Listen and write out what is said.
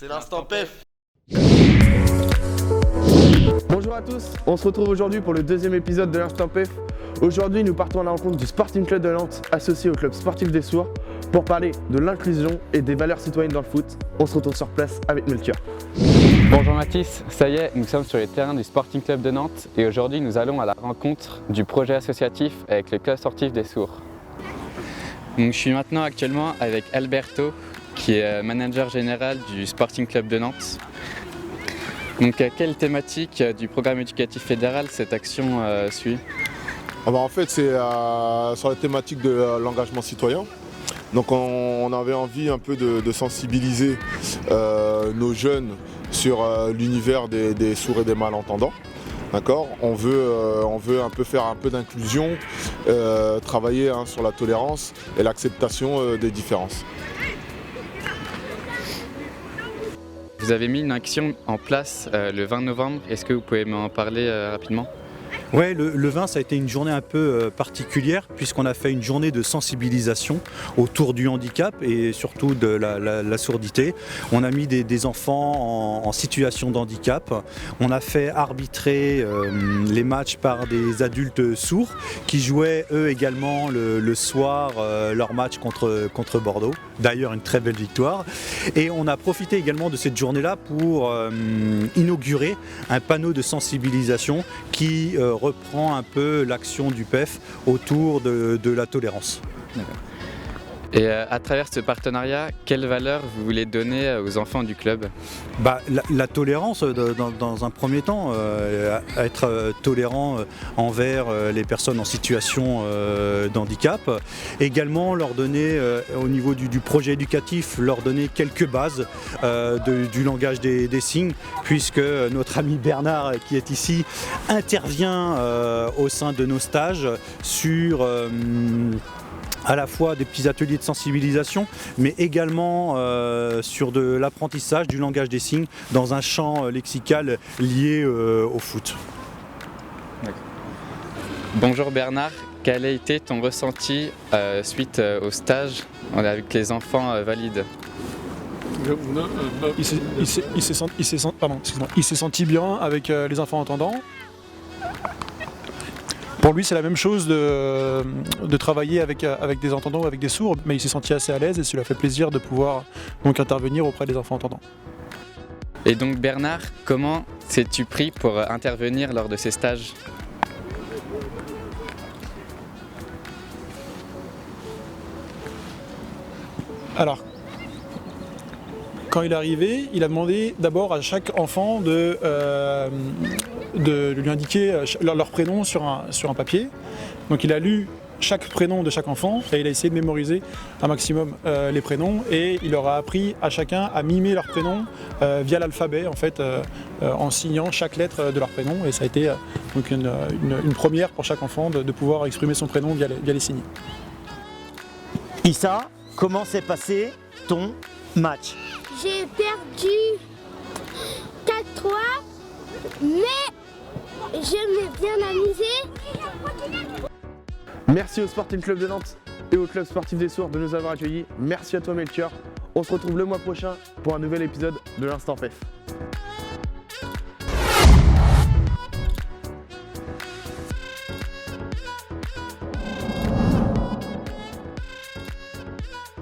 C'est l'instant PEF. Bonjour à tous, on se retrouve aujourd'hui pour le deuxième épisode de l'Instant PEF. Aujourd'hui, nous partons à la rencontre du Sporting Club de Nantes, associé au club sportif des Sourds, pour parler de l'inclusion et des valeurs citoyennes dans le foot. On se retrouve sur place avec Melchior. Bonjour Mathis, ça y est, nous sommes sur les terrains du Sporting Club de Nantes et aujourd'hui nous allons à la rencontre du projet associatif avec le club sportif des Sourds. Donc, je suis maintenant actuellement avec Alberto, qui est manager général du Sporting Club de Nantes. Donc, quelle thématique du programme éducatif fédéral cette action suit ? En fait, c'est sur la thématique de l'engagement citoyen. Donc on avait envie un peu de sensibiliser nos jeunes sur l'univers des sourds et des malentendants. D'accord ? On veut un peu faire un peu d'inclusion, travailler sur la tolérance et l'acceptation des différences. Vous avez mis une action en place le 20 novembre, est-ce que vous pouvez m'en parler rapidement ? Ouais, le 20, ça a été une journée un peu particulière puisqu'on a fait une journée de sensibilisation autour du handicap et surtout de la sourdité. On a mis des enfants en situation de handicap. On a fait arbitrer les matchs par des adultes sourds qui jouaient eux également le soir leur match contre Bordeaux. D'ailleurs, une très belle victoire. Et on a profité également de cette journée-là pour inaugurer un panneau de sensibilisation qui reprend un peu l'action du PEF autour de la tolérance. D'accord. Et à travers ce partenariat, quelles valeurs vous voulez donner aux enfants du club ? La tolérance dans un premier temps, être tolérant envers les personnes en situation d'handicap. Également leur donner, au niveau du projet éducatif, leur donner quelques bases du langage des signes, puisque notre ami Bernard qui est ici intervient au sein de nos stages sur à la fois des petits ateliers de sensibilisation, mais également sur de l'apprentissage du langage des signes dans un champ lexical lié au foot. Bonjour Bernard, quel a été ton ressenti suite au stage avec les enfants valides ? Il s'est senti bien avec les enfants entendants. Pour lui, c'est la même chose de travailler avec des entendants ou avec des sourds, mais il s'est senti assez à l'aise et ça lui a fait plaisir de pouvoir donc intervenir auprès des enfants entendants. Et donc Bernard, comment t'es-tu pris pour intervenir lors de ces stages ? Alors, quand il est arrivé, il a demandé d'abord à chaque enfant de lui indiquer leur prénom sur un papier. Donc il a lu chaque prénom de chaque enfant et il a essayé de mémoriser un maximum les prénoms et il leur a appris à chacun à mimer leur prénom via l'alphabet en fait, en signant chaque lettre de leur prénom et ça a été donc une première pour chaque enfant de pouvoir exprimer son prénom via les signes. Issa, comment s'est passé ton match ? J'ai perdu 4-3, mais je m'ai bien amusé. Merci au Sporting Club de Nantes et au club sportif des Sourds de nous avoir accueillis. Merci à toi Melchior. On se retrouve le mois prochain pour un nouvel épisode de l'Instant PEF.